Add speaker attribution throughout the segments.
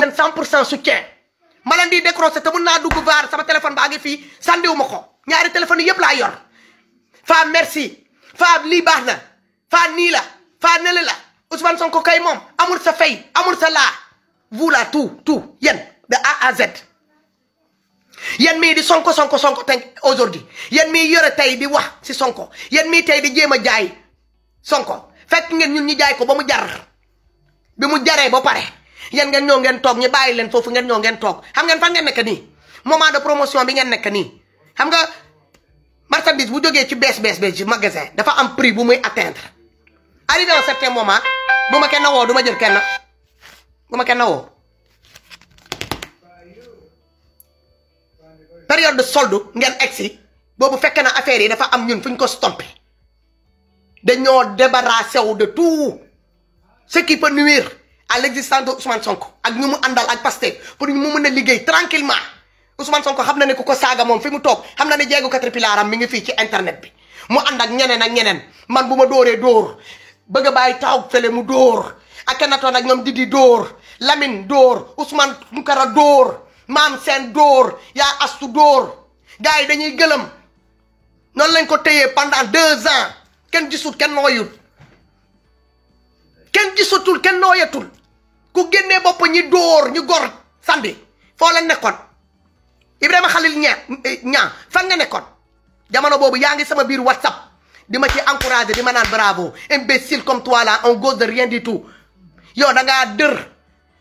Speaker 1: 100% soutien ma leen di décrocher te mun naa dugg vaar sama téléphone baa ngi fii sàndiwu ma ko ñaari téléphone yëpp laa yor fa merci fa lii baax na fa nii la fa nele la Ousmane Sonko kay moom amul sa fay amul sa laa vous là tout yéen de A à Z yéen mii di sonko tey aujourd'hui yéen mii yore tey di wax si sonko yéen mii tey di jéem a jaay sonko fekk ngeen ñun ñu jaay ko ba mu jar bi mu jaree ba pare yéen ngeen ñoo ngeen toog ñu bàyyi leen foofu ngeen ñoo ngeen toog xam ngeen fan ngeen nekk nii moment de promotion bi ngeen nekk nii xam nga marchandise bu jógee ci bees ci magasin dafa am prix bu muy atteindre arrivé à un certain moment bu ma kenn woo du ma jël kenn bu ma kenn woo période de solde ngeen egsi boobu fekkee na affaire yi dafa am ñun fu ñu ko stompé dañoo débarrassé wu de tout ce qui peut nuire à l'existence de Ousmane Sonko ak ñu mu àndal ak Pastef pour ñu mu mën a liggéey tranquillement Ousmane Sonko xam na ne ku ko saaga moom fi mu toog xam na ne jéegu Caterpillar am mi ngi fii ci internet bi mu ànd ak ñeneen man bu ma dóoree dóor bëgg a bàyyi taw fele mu dóor ak kenatoon ak ñoom Didi dóor Lamine dóor Ousmane Tounkara dóor Maam Sène dóor yaa astu dóor gars yi dañuy gëlëm noonu lañ ko téyee pendant 2 ans kenn gisut kenn nooyut kenn gisutul kenn nooyatul ku génnee bopp ñi dóor ñu gor sandi foo la nekkoon Ibrahima Khalil ñaa fan nga nekkoon jamono boobu yaa ngi sama biir WhatsApp di ma ci encouragé di ma naan bravo imbécile comme toi là on cause de rien du tout yow da ngaa dër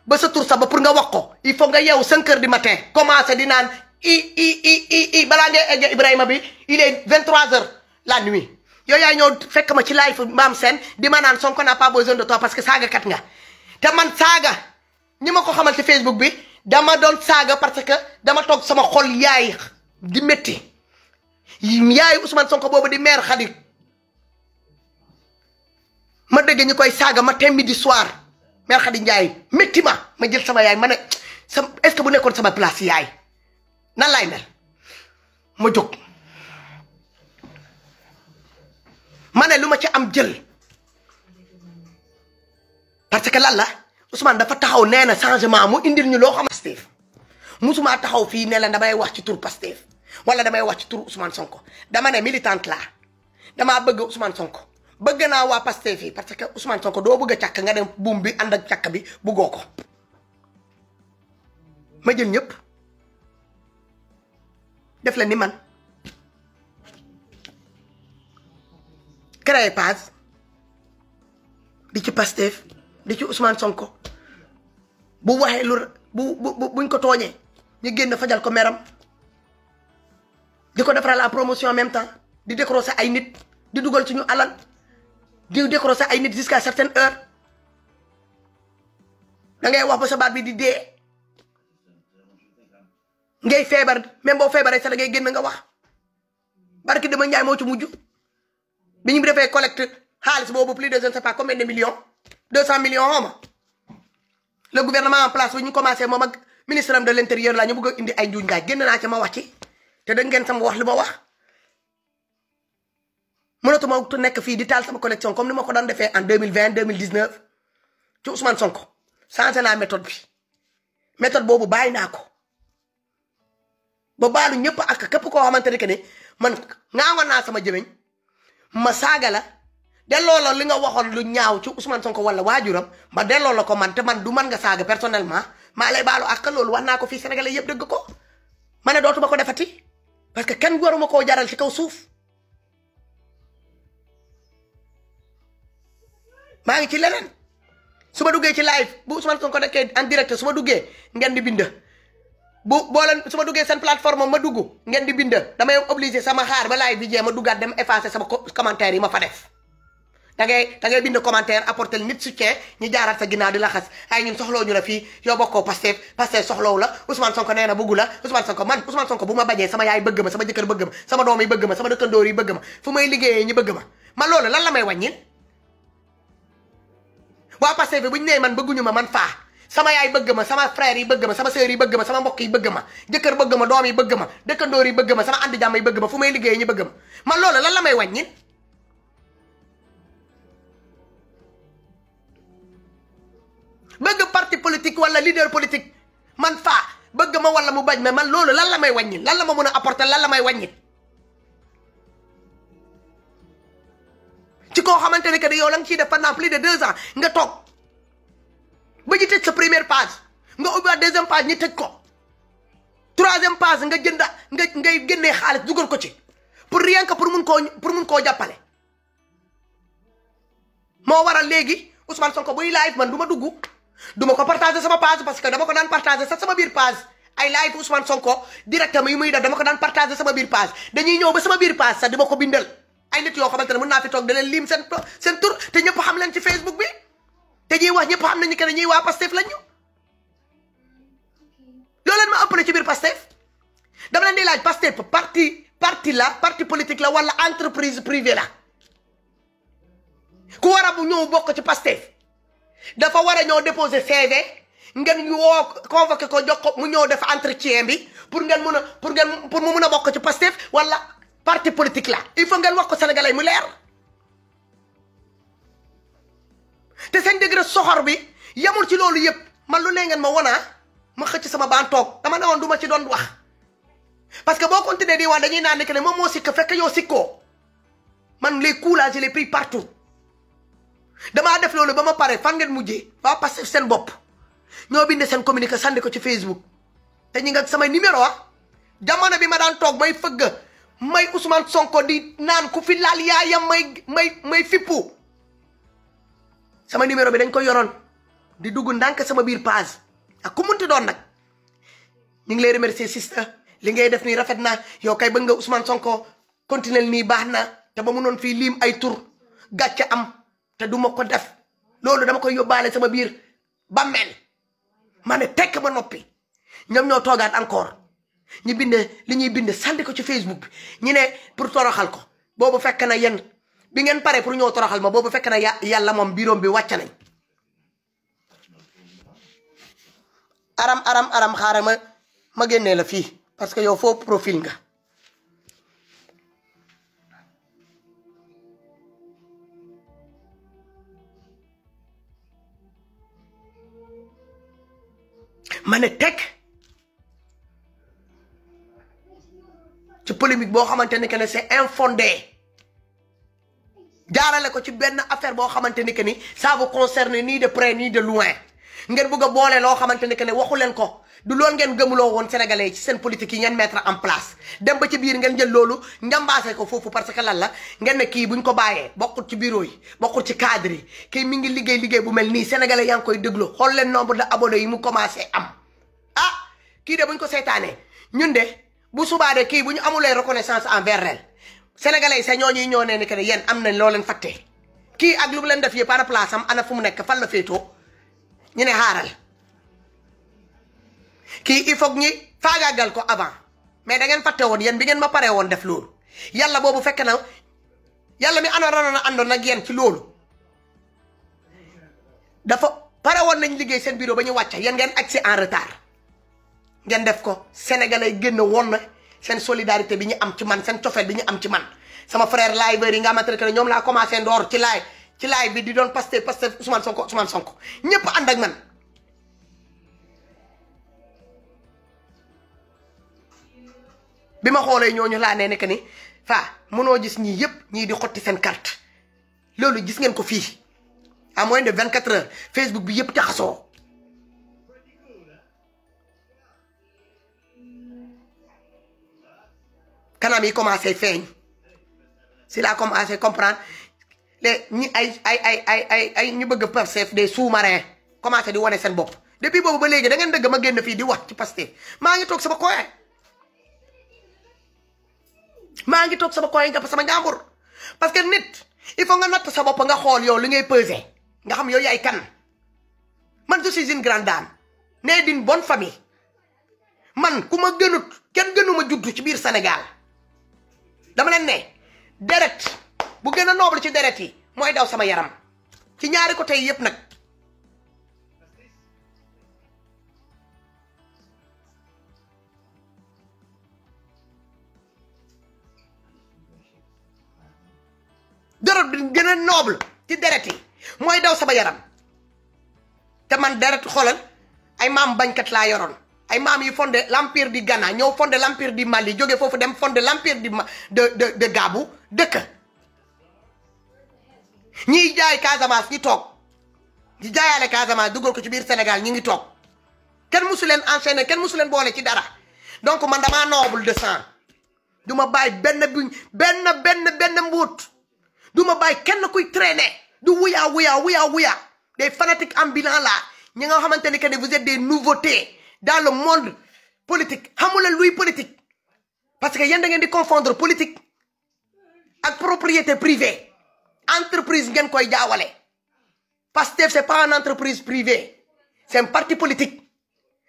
Speaker 1: ba sa tur sax ba pour nga wax ko il faut nga yeewu 5 heures du matin commencé di naan i balaa ngay egg Ibrahima bi il est 23 heures la nuit yow yaay ñëw fekk ma ci live Maam Sène di ma naan Sonko n'a pas besoin de toi parce que saaga kat nga te man saaga ñi ma ko xamal ci Facebook bi dama doon saaga parce que dama toog sama xol yaay di métti yaay Ousmane Sonko boobu di maire Khady ma dégg ñu koy saaga matin midi soir maire Khady Ndiaye métti ma jël sama yaay ma ne est-ce que bu nekkoon sama place yaay nan laay mel ma jóg ma ne lu ma ci am jël parce que lan la Ousmane dafa taxaw nee na changement mu indil ñu loo xam Pastef musuma taxaw fii ne la damay wax ci tur Pastef wala damay wax ci tur Ousmane Sonko dama ne militante la damaa bëgg Ousmane Sonko bëgg naa waa Pastef yi parce que Ousmane Sonko doo bëgg a càkk nga dem buum bi ànd ak càkk bi buggoo ko ma jël ñëpp def la ni man créé page di ci Pastef di ci Ousmane Sonko bu waxee lu buñ ko tooñee ñu génn fajal ko meram di ko defaral la promotion en même temps di décrocher ay nit di dugal suñu alal di décrocher ay nit jusqu'à certaines heures da ngay wax ba sa baat bi di dee ngay feebar même boo feebaree sax da ngay génn nga wax barki dama njaay moo ci mujj bi ñu defee collecte xaalis boobu plus de je ne sais pas combien de millions 200 millions xawma le gouvernement en place bi ñu commencé moom ak ministre de l'intérieur la ñu bëgg a indi ay njuuñ ngaay génn naa ci ma wax ci te da ngeen sama wax li ma wax mënatuma tu nekk fii di taal sama collection comme ni ma ko daan defee en 2020 2019 ci Ousmane Sonko changé naa méthode bi méthode boobu bàyyi naa ko ba baalu ñëpp ak képp koo xamante ne que ne man ŋaaŋoon naa sama jëmeñ ma saaga la delloo la li nga waxoon lu ñaaw ci Ousmane Sonko wala waajuram ma delloo la ko man te man du man nga saaga personnellement maa lay baalu ak loolu wax naa ko fii Sénégalais yëpp dëgg ko ma ne dootuma ko defati parce que kenn waruma koo jaral ci kaw suuf maa ngi ci leneen su ma duggee ci live bu Ousmane Sonko nekkee en direct su ma duggee ngeen di bind boo leen su ma duggee seen plateforme ma dugg ngeen di bind damay obligé sama xaar ba live bi jee ma duggaat dem effacer sama commentaire yi ma fa def da ngay bind commentaire apporter nit soutien ñu jaaraat sa ginnaaw di la xas ay ñun soxloo ñu la fii yow bokkoo Pastef soxloowu la Ousmane Sonko nee na bëggu la Ousmane Sonko bu ma bañee sama yaay bëgg ma sama jëkkër bëgg ma sama doom yi bëgg ma sama dëkkandoor yi bëgg ma fu may liggéeyee ñi bëgg ma man loolu lan la may wàññil waa Pastef bi bu ñu nee man bëgguñu ma man faa sama yaay bëgg ma sama frère yi bëgg ma sama sœur yi bëgg ma sama mbokk yi bëgg ma jëkkër bëgg ma doom yi bëgg ma dëkkandoor yi bëgg ma sama andi jàmm yi bëgg ma fu may liggéeyee ñi bëgg ma man loolu lan la may wàññil bëgg parti politique wala leader politique man faa bëgg ma wala mu bañ ma man loolu lan la may wàññi lan la ma mën a apporter lan la may wàññi ci koo xamante ne que yow la nga ciy def pendant plus de 2 ans nga toog ba ñu tëj sa première page nga ubbiwaat deuxième page ñu tëj ko troisième page nga jënda ngay génnee xaalis dugal ko ci pour rien que pour mun koo jàppale moo waral léegi Ousmane Sonko buy live man du ma dugg du ma ko partager sama page parce que dama ko daan partager sax sama biir page ay live Ousmane Sonko directement yi muy def dama ko daan partager sama biir page dañuy ñëw ba sama biir page sax dama ko bindal ay nit yoo xamante ne mën naa fi toog da leen lim seen tur te ñëpp xam leen ci Facebook bi te ñuy wax ñëpp xam nañu que ne ñuy waa Pastef lañ ñu loolu leen ma ëppale ci biir Pastef dama leen di laaj Pastef parti politique la wala entreprise privée la ku war a bu ñëw bokk ci Pastef dafa war a ñëw déposer CV ngeen woo convoqué ko jox ko mu ñëw def entretien bi pour ngeen mun a pour mu mun a bokk ci Pastef wala parti politique la il faut ngeen wax ko sénégalais mu leer te seen degré soxor bi yamul ci loolu yëpp man lu ne ngeen ma wonaa ma xëcc sama baan toog dama ne woon du ma ci doon wax parce que boo continuer di wax dañuy naan ne que ne moom moo sikk fekk yow sikkoo man les coups là je les pris partout damaa def loolu ba ma pare fan ngeen mujjee waa Pastef seen bopp ñoo binde seen communiqué sànni ko ci Facebook te ñi nga samay numéro jamono bi ma daan toog may fëgg may Ousmane Sonko di naan ku fi laal yaayam may fippu sama numéro bi dañ ko yoroon di dugg ndànk sama biir page ak ku munti doon nag ñu ngi lay remercier sister li ngay def nii rafet na yow kay bëgg nga Ousmane Sonko continuer nii baax na te ba mu noon fii lim ay tur gàcce am te du ma ko def loolu dama koy yóbbaale sama biir bàmmeel ma ne tekk ba noppi ñoom ñoo toogaat encore ñu binde li ñuy binde sànni ko ci Facebook bi ñu ne pour toroxal ko boobu fekk na yéen bi ngeen pare pour ñëw toroxal ma boobu fekk na yàlla moom biroom bi wàcc nañ aram xaaral ma génnee la fii parce que yow foo profil nga ma ne teg ci polémique boo xamante ni que ne c'est infondé jaarale ko ci benn affaire boo xamante ni que ni ça vous concerne ni de près ni de loin ngeen bëgg a boole loo xamante ni que ne waxu leen ko du loolu ngeen gëmuloo woon sénégalais yi ci seen politique yi ngeen mettre en place dem ba ci biir ngeen jël loolu njambaase ko foofu parce que lan la ngeen ne kii buñ ko bàyyee bokkul ci bureau yi bokkul ci cadre yi kii mi ngi liggéey bu mel nii sénégalais yaa ngi koy déglu xool leen nombre de abonnés yi mu commencé am ah kii de buñ ko seetaanee ñun de bu subaa de kii bu ñu amulee reconnaissance envers elle sénégalais yi sa ñooñuy ñoo ne ni que ne yéen am nañ loo leen fàtte kii ak lu mu leen def yëpp par place am ana fu mu nekk fan la féetoo ñu ne xaaral kii il faut ñi faagaagal ko avant mais da ngeen fàtte woon yéen bi ngeen ma paree woon def loolu yàlla boobu fekk na yàlla mi anoon na àndoon nag yéen ci loolu dafa pare woon nañ liggéey seen bureau ba ñu wàcc yéen ngeen agsi en retard ngeen def ko sénégalais génn woon na seen solidarité bi ñu am ci man seen cofeel bi ñu am ci man sama frère liveur yi nga xamante ne ñoom laa commencé ndoor ci live bi di doon Pastef Ousmane Sonko ñëpp ànd ak man bi ma xoolee ñooñu laa ne que ni mënoo gis ñii yëpp ñii di xotti seen carte loolu gis ngeen ko fii à moins de 24 heures Facebook bi yëpp jaxasoo kanam yi commencé feeñ si laa commencé comprendre les ñi ay ñu bëgg Pastef des sous-marins commencé di wane seen bopp depuis boobu ba léegi da ngeen dëgg ma génn fii di wax ci Pastef maa ngi toog sama coin jàpp sama njàmbur parce que nit il faut nga natt sa bopp nga xool yow li ngay peser nga xam yow yaay kan man je suis une grande dame née d'une bonne famille man ku ma gënut kenn gënuma juddu ci biir Sénégal dama leen ne deret bu gën a noble ci deret yi mooy daw sama yaram ci ñaari côté yi yëpp nag deret bi gën a noble ci deret yi mooy daw sama yaram te man deret xoolal ay maam bañkat laa yoroon ay maam yi fondé l'empire du Ghana ñëw fondé l'empire du Mali jóge foofu dem fondé l'empire de Gabou dëkk ñiy jaay Casamance ñi toog di jaayaale Casamance dugal ko ci biir Sénégal ñi ngi toog kenn musu leen enchaîné kenn musu leen boole ci dara donc man damaa noble de sang du ma bàyyi benn mbuut du ma bàyyi kenn kuy traîner du wuyaa des fanatiques ambulants là ñi nga xamante ni que ne vous êtes des nouveautés dans le monde politique xamuleen luy politique parce que yéen da ngeen di confondre politique ak propriété privée entreprise ngeen koy jaawale Pastef c'est pas une entreprise privée c'est un parti politique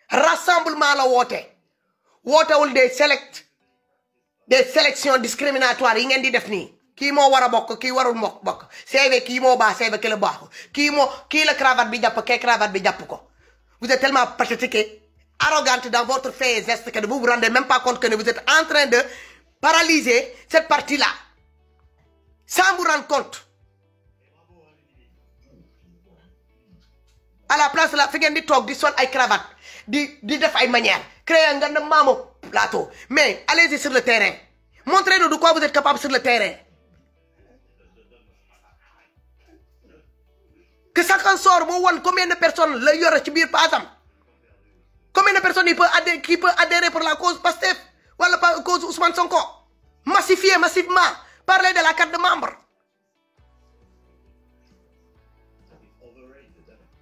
Speaker 1: rassemblement la wootewul des sélections discriminatoires yi ngeen di def nii kii moo war a bokk kii warul bokk CV kii moo baax CV ki la baaxul kii la cravate bi jàpp kee cravate bi jàpp ko vous êtes tellement pathétique et arrogante dans votre fait et geste que vous vous rendez même pas compte que vous êtes en train de paralyser cette partie-là sans vous rendre compte à la place la fi ngeen di toog di sol ay cravate di def ay manière créer nga na maamu plateau mais allez-y sur le terrain montrez-nous de quoi vous êtes capable sur le terrain que chacun sort moo won combien de personnes la yore ci biir paasam combien de personnes qui peut adhérer pour la cause Pastef wala cause Ousmane Sonko massivement parler de la carte de membre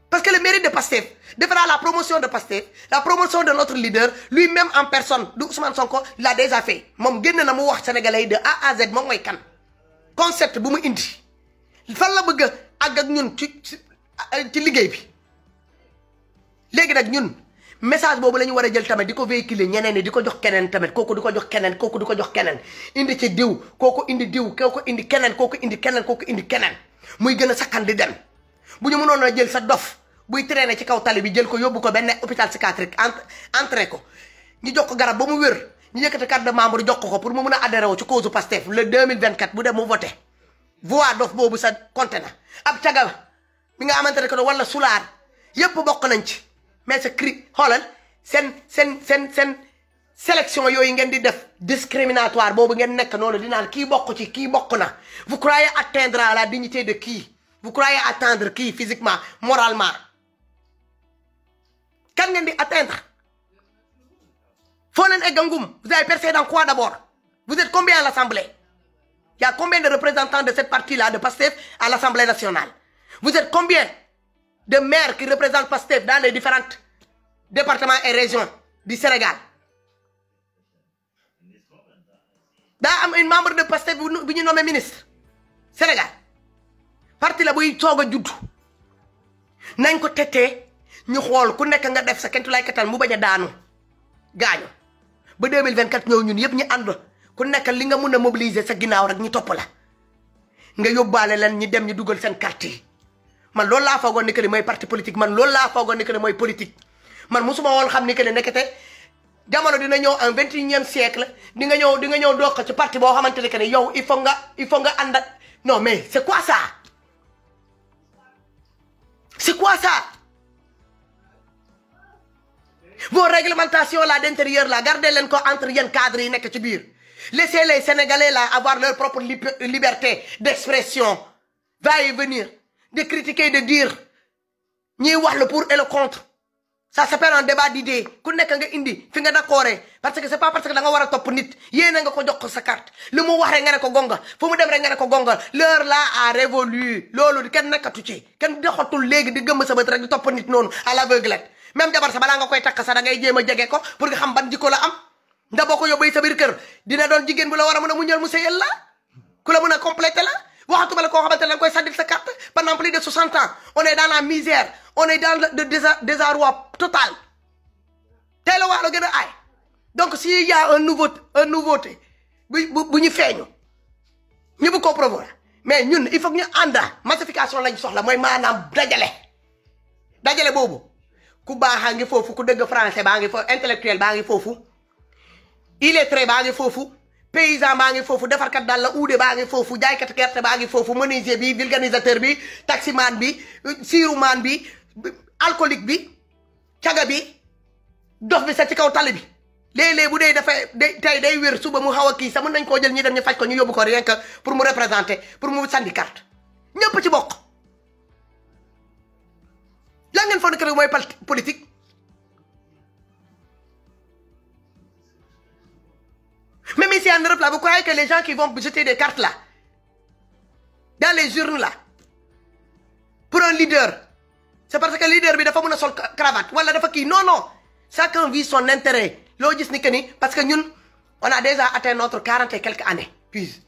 Speaker 1: parce que le mérite de Pastef fera la promotion de Pastef la promotion de notre leader lui-même en personne du Ousmane Sonko il a déjà fait moom génn na mu wax sénégalais de A à Z moom mooy kan concept bu mu indi fan la bëgg ak ñun ci liggéey bi léegi nag ñun message boobu la ñu war a jël tamit di ko véhiculer ñeneen ñi di ko jox keneen tamit kooku di ko jox keneen kooku di ko jox keneen indi ci diw kooku indi diw kooku indi keneen kooku indi keneen kooku indi keneen muy gën a sakkan di dem bu ñu mënoon a jël sa dof buy traîner ci kaw tali bi jël ko yóbbu ko benn hôpital psychiatrique entré ko ñu jox ko garab ba mu wér ñu yëkkati carte de membre jox ko pour mu mën a adhéré wu ci cause Pastef le 2024 bu dem mu voté voix dof boobu sa compté na ab caga mi nga xamante ne que wala sulaar yépp bokk nañ ci mais sa cri xoolal seen sélection yooyu ngeen di def discriminatoire boobu ngeen nekk noonu di naan kii bokk ci kii bokk na vous croyez atteindre à la dignité de qui vous croyez atteindre qui physiquement moralement kan ngeen di atteindre foo leen egg ngum vous avez percé dans quoi d'abord vous êtes combien à l'Assemblée il y a combien de représentants de cette partie-là de Pastef à l'Assemblée nationale vous êtes combien de maires qui représentent Pastef dans les différents départements et régions du Sénégal daa am un membre de Pastef bu ñu nommé ministre Sénégal parti la buy soog a judd nañ ko tetee ñu xool ku nekk nga def sa kentu lay katal mu bañ a daanu gaañu ba 2024 ñëw ñun yëpp ñu ànd ku nekk li nga mun a mobiliser sa ginnaaw rek ñu topp la nga yóbbaale leen ñu dem ñu dugal seen carte yi man loolu laa foogoon ni que ni mooy parti politique man loolu laa foogoon ni que ni mooy politique man musuma woon xam ni que ne nekkate jamono dina ñëw en 21e siècle di nga ñëw doog ci parti boo xamante ne que ne yow il faut nga ànd ak non mais c'est quoi ça c'est quoi ça vos réglementations là d'intérieur là gardez leen ko entre yéen cadres yi nekk ci biir laissez les Sénégalais là avoir leur propre liberté d'expression va y venir de critiquer de dire ñiy wax le pour et le contre ça s'appelle un débat d'idées ku nekk nga indi fi nga d'accordé parce que c'est pas parce que da nga war a topp nit yéena nga ko jox ko sa carte lu mu wax rek nga ne ko gonga fu mu dem rek nga ne ko gonga l'heure là a révolu loolu kenn nekkatu ci kenn doxatul léegi di gëmm sa bët rek di topp nit noonu à l'aveuglette même jabar sa balaa nga koy takk sax da ngay jéem a jege ko pour nga xam ban jikko la am ndax boo ko yóbbee sa biir kër dina doon jigéen bu la war a mën a muñal mu sëyal la ku la mën a compléter la waxatuma la koo xamante ne da nga koy sàddil sa carte pendant plus de 60 ans on est dans la misère on est dans le désarroi total tey la waa la gën a aay donc s'il y a un nouveauté bu ñu feeñu ñu bu ko provoquer mais ñun il faut que ñu ànda massification lañ soxla mooy maanaam dajale boobu ku baaxaa ngi foofu ku dëgg français baa ngi foofu intellectuel baa ngi foofu illettré baa ngi foofu paysan baa ngi foofu defarkat daal la uude baa ngi foofu jaaykat gerte baa ngi foofu menuisier bi vulgarisateur bi taximan bi siiruman bi alcoolique bi caga bi dof bi sa ci kaw tali bi léeg-léeg bu dee dafay tey day wér suba mu xaw a kii sax mën nañ koo jël ñi dem ñu faj ko ñu yóbbu ko rien que pour mu représenter pour mu sandi carte ñëpp ci bokk. la ngeen foog ne que mooy politique même ici en Europe là vous croyez que les gens qui vont jeter des cartes là dans les urnes là pour un leader c'est parce que leader bi dafa mën a sol cravate wala dafa kii non non chacun vit son intérêt loo gis ni que ni parce que ñun on a déjà atteint notre 40 et quelques années puis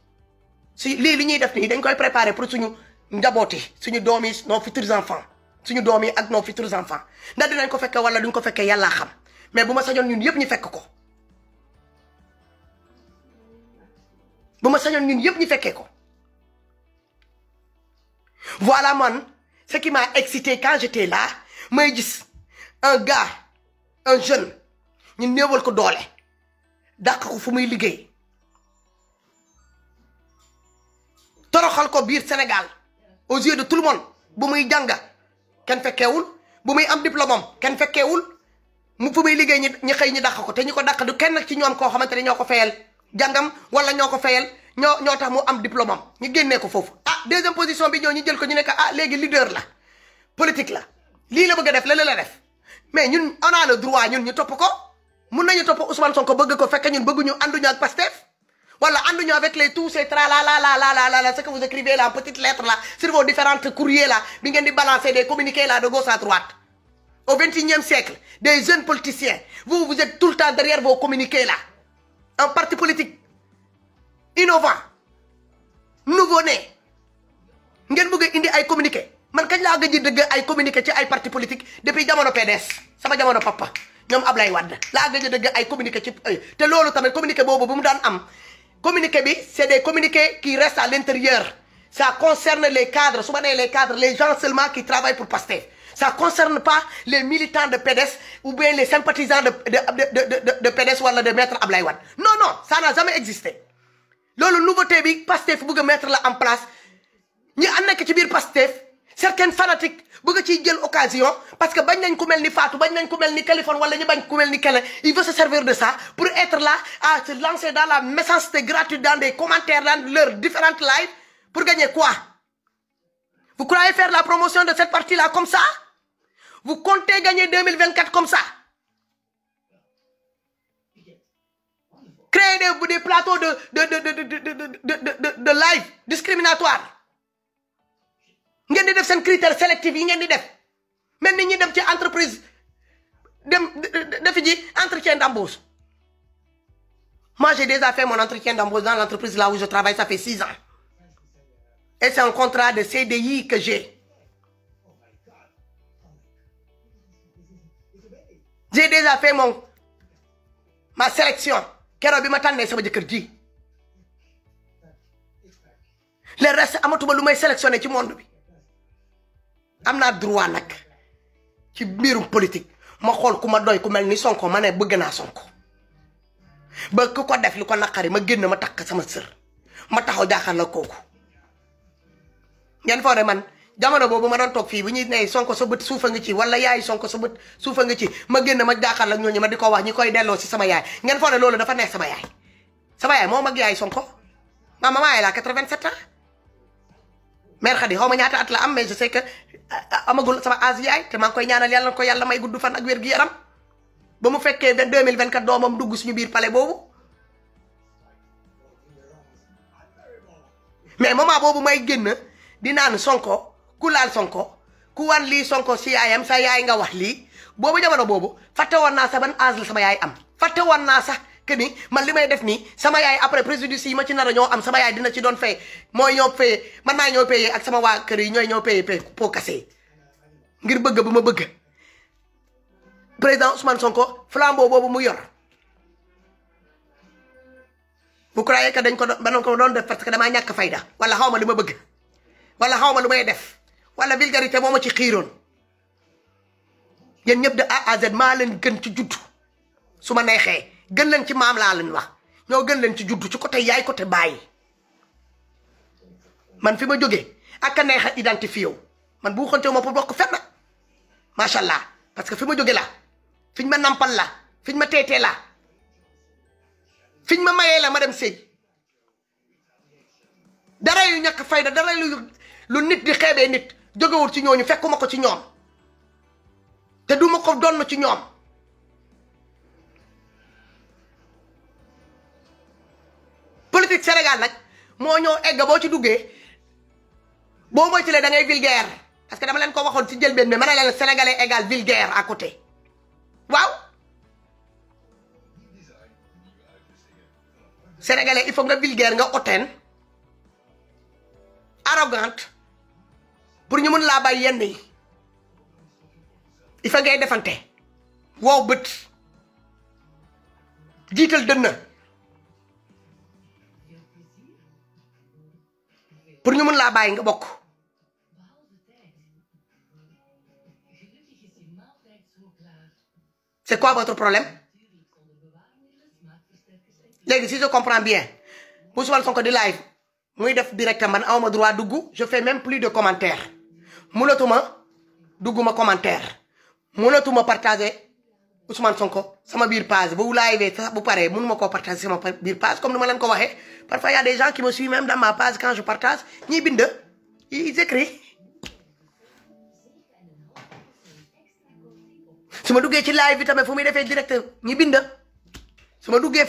Speaker 1: si lii li ñuy def nii dañ koy préparer pour suñu njaboot yi suñu doom yi nos futurs enfants suñu doom yi ak nos futurs enfants ndax dinañ ko fekke wala duñ ko fekkee yàllaa xam mais bu ma sañoon ñun yëpp ñu fekk ko bu ma sañoon ñun yëpp ñu fekkee ko voilà man ce qui m'a excité quand j'étais là may gis un gars un jeune ñu néewal ko doole dàq ko fu muy liggéey toroxal ko biir Sénégal aux yeux de tout le monde bu muy jànga kenn fekkeewul bu muy am diplôme am kenn fekkeewul mu fu muy liggéey ñi xëy ñi dàq ko te ñi ko dàq du kenn ci ñoom koo xamante ne ñoo ko fayal jàngam wala ñoo ko fayal ñoo tax mu am diplôme am ñu génnee ko foofu. deuxième position bi ñoo ñu jël ko ñu nekk léegi leader la politique la lii la bëgg a def la def mais ñun on a le droit ñun ñu topp ko mun nañu topp Ousmane Sonko bëgg ko fekk ñun bëgguñu ànduñu ak Pastef wala ànduñu avec les tous ces tralala ce que vous écrivez là en petites lettres là sur vos différentes courriers là bi ngeen di balancer des communiqués là de gauche à droite au 21e siècle des jeunes politiciens vous êtes tout le temps derrière vos communiqués là un parti politique innovant nouveau-né ngeen bëgg indi ay communiqué man kañ laa gëj a dëgg ay communiqué ci ay parti politique depuis jamono PDS sama jamono papa ñoom Ablaye Wade laa gëj a dëgg ay communiqué ci te loolu tamit communiqué boobu bu mu daan am communiqué bi c'est des communiqués qui restent à l'intérieur ça concerne les cadres su ma nee les cadres les gens seulement qui travaillent pour Pastef ça concerne pas les militants de PDS ou bien les sympathisants de PDS wala de maître Ablaye Wade non ça n'a jamais existé loolu nouveauté bi Pastef bëgg a mettre la en place ñi ànd nekk ci biir Pastef certains fanatiques bëgg ciy jël occasion parce que bañ nañ ku mel ni Fatou bañ nañ ku mel ni Kaliphone wala ñu bañ ku mel ni Kelle il veut se servir de ça pour être là à se lancer dans la méchanceté gratuite dans des commentaires dans leurs différentes lives pour gagner quoi? Vous croyez faire la promotion de cette partie-là comme ça? Vous comptez gagner 2024 comme ça? Créer des plateaux de live discriminatoires. ngeen di def seen critères sélectifs yi ngeen di def mel ni ñi dem ci entreprise dem defi ji entretien d'embauche. Moi j'ai déjà fait mon entretien d'embauche dans l'entreprise là où je travaille, ça fait 6 ans et c'est un contrat de CDI que j'ai déjà fait ma sélection keroog bi ma tànnee sama jëkkër ji. Le reste amatuma lu may sélectionné ci monde bi. am naa droit nag ci mbirum politique ma xool ku ma doy ku mel ni Sonko ma ne bëgg naa Sonko ba ku ko def lu ko naqari ma génn ma takk sama sër ma taxaw jaaxal la kooku. ngeen foog ne man jamono boobu ma doon toog fii bu ñuy ne Sonko sa bët suufa nga ci wala yaay Sonko sa bët suufa nga ci ma génn ma jaaxal ak ñooñu ma di ko wax ñi koy delloo si sama yaay. ngeen foog ne loolu dafa neex sama yaay moo mag yaay Sonko ma maman elle a 87 ans. mère Khady xaw ma ñaata at la am mais je sais que amagul sama âge yaay te maa ngi koy ñaanal yàlla na ko yàlla may gudd fan ak wér gi yaram ba mu fekkee 2024 doomam dugg suñu biir palais boobu. mais moment boobu may génn di naan Sonko ku laal Sonko ku wan lii Sonko si yaayam sa yaay nga wax lii boobu jamono boobu fàtte woon naa sax ban âge la sama yaay am fàtte woon naa sax que ni man li may def nii sama yaay après préjudice yi ma ci nar a ñoo am sama yaay dina ci doon fay mooy ñoo fay man maa ñoo payé ak sama waa kër yi ñooy ñoo payé pour casser ngir bëgg bu ma bëgg président Ousmane Sonko flambeau boobu mu yor. Vous croyez que dañ ko doon def parce que damaa ñàkk fayda wala xaw ma li ma bëgg wala xaw ma lu may def wala vulgarité moo ma ci xiiroon yéen ñëpp de A à Z maa leen gën ci juddu su ma neexee. gën leen ci maam laa leen wax ñoo gën leen ci juddu ci côté yaay côté baay man fi ma jógee ak a neex a identifié wu man bu xontewu ma pour bokk fenn macha allah parce que fi ma jóge la fiñ ma nampal la fiñ ma teetee la fiñ ma mayee la ma dem sëy dara yu ñàkk fayda dara lu nit di xeebee nit jógewul ci ñooñu fekkuma ko ci ñoom te duma ko donn ci ñoom politique Sénégal nag moo ñëw egg boo ci duggee boo moytulee da ngay vulgaire parce que dama leen ko waxoon ci njëlbeen bi ma ne leen sénégalais égal vulgaire à côté waaw sénégalais il faut nga vulgaire nga hautaine arrogante pour ñu mën laa bàyyi yenn yi il faut ngay defante wow bët jiital dënn pour ñu mën laa bàyyi nga bokk c'est quoi votre problème léegi si je comprends bien bu Ousmane Sonko di live muy def directement man awma droit dugg je fais même plus de commentaires mënatuma dugguma commentaire mënatuma partager Ousmane Sonko sama biir page bu live sax bu paree mënuma koo partager sama biir page comme ni ma leen ko waxee parfois y a des gens qui me suivent même dans ma page quand je partage ñiy bind ils écrivent su ma duggee ci live bi tamit fu muy defee direct ñi bind su ma duggee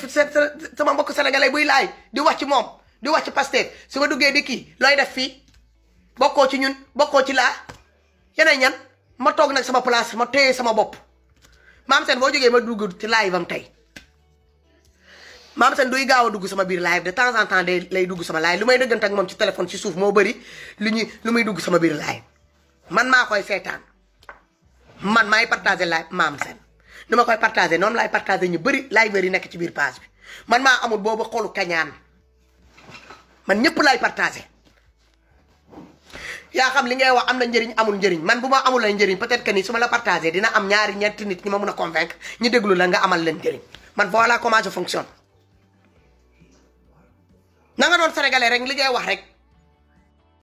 Speaker 1: sama mbokk sénégalais buy live di wax ci moom di wax ci Pastef su ma duggee di kii looy def fii bokkoo ci ñun bokkoo ci laa yeneen ñan ma toog nag sama place ma téye sama bopp Mame Sène boo jógee ma dugg ci live am tey Mame Sène duy gaaw a dugg sama biir live de temps en temps day lay dugg sama live lu may dëggante ak moom ci téléphone ci suuf moo bëri lu muy dugg sama biir live man maa koy seetaan man maay partagé live Mame Sène ni ma koy partagé noonu laay partagé ñu bëri live yi nekk ci biir page bi man maa amul boobu xolu kañaan man ñëpp laay partagé yaa xam li ngay wax am na njëriñ amul njëriñ man bu ma amul lay njëriñ peut-être que ni su ma la partagé dina am ñaari ñetti nit ñi ma mun a convaincre ñu déglu la nga amal leen njëriñ man voilà comment je fonctionne na nga doon sénégalais rek li ngay wax rek